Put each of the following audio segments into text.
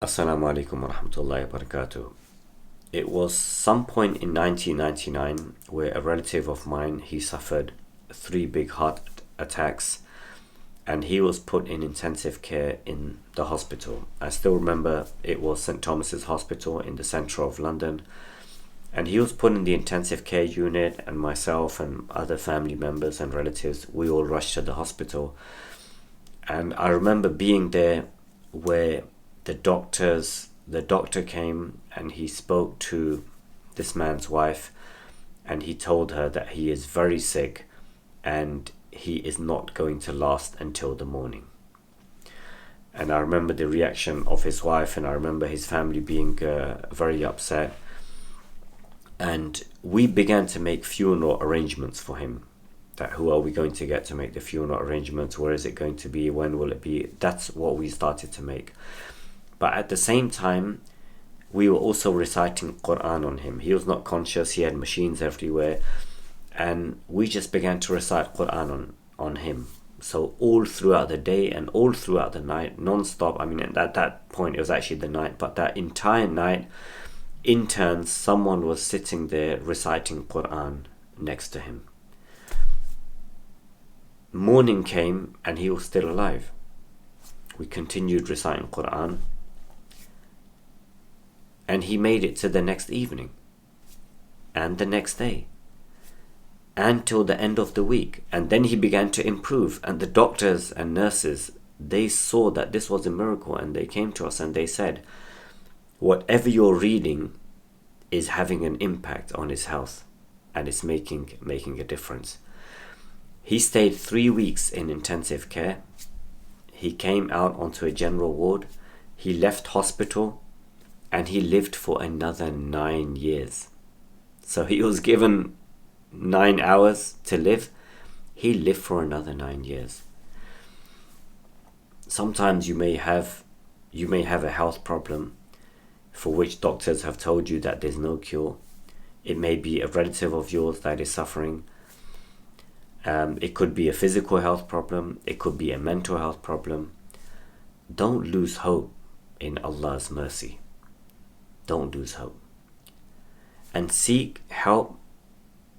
Assalamu alaikum wa rahmatullahi wa barakatuh. It was some point in 1999 where a relative of mine, he suffered 3 big heart attacks and he was put in intensive care in the hospital. I still remember it was St. Thomas's Hospital in the centre of London, and he was put in the intensive care unit, and myself and other family members and relatives, we all rushed to the hospital. And I remember being there where the doctor came and he spoke to this man's wife, and he told her that he is very sick and he is not going to last until the morning. And I remember the reaction of his wife, and I remember his family being very upset. And we began to make funeral arrangements for him. That who are we going to get to make the funeral arrangements? Where is it going to be? When will it be? That's what we started to make. But at the same time, we were also reciting Quran on him. He was not conscious. He had machines everywhere. And we just began to recite Quran on him. So all throughout the day and all throughout the night, non-stop. I mean, at that point, it was actually the night. But that entire night, in turns, someone was sitting there reciting Quran next to him. Morning came and he was still alive. We continued reciting Quran. And he made it to the next evening. And the next day. And till the end of the week. And then he began to improve. And the doctors and nurses, they saw that this was a miracle. And they came to us and they said, whatever you're reading is having an impact on his health. And it's making a difference. He stayed 3 weeks in intensive care. He came out onto a general ward. He left hospital. And he lived for another 9 years. So he was given 9 hours to live. He lived for another 9 years. Sometimes you may have a health problem for which doctors have told you that there's no cure. It may be a relative of yours that is suffering. It could be a physical health problem. It could be a mental health problem. Don't lose hope in Allah's mercy. Don't lose hope. And seek help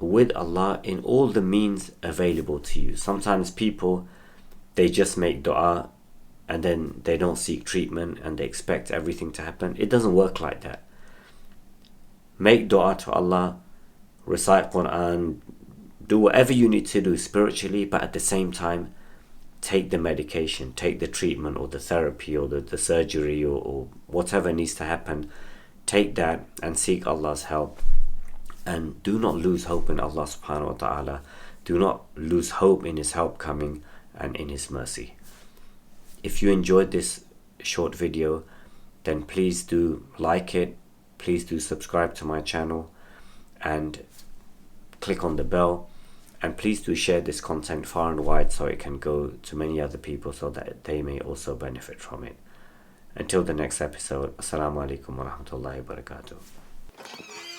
with Allah in all the means available to you. Sometimes people, they just make dua and then they don't seek treatment and they expect everything to happen. It doesn't work like that. Make dua to Allah, recite Quran, do whatever you need to do spiritually, but at the same time, take the medication, take the treatment or the therapy or the surgery or whatever needs to happen. Take that and seek Allah's help. And do not lose hope in Allah subhanahu wa ta'ala. Do not lose hope in His help coming and in His mercy. If you enjoyed this short video, then please do like it. Please do subscribe to my channel and click on the bell. And please do share this content far and wide so it can go to many other people so that they may also benefit from it. Until the next episode, Assalamu alaikum wa rahmatullahi wa barakatuh.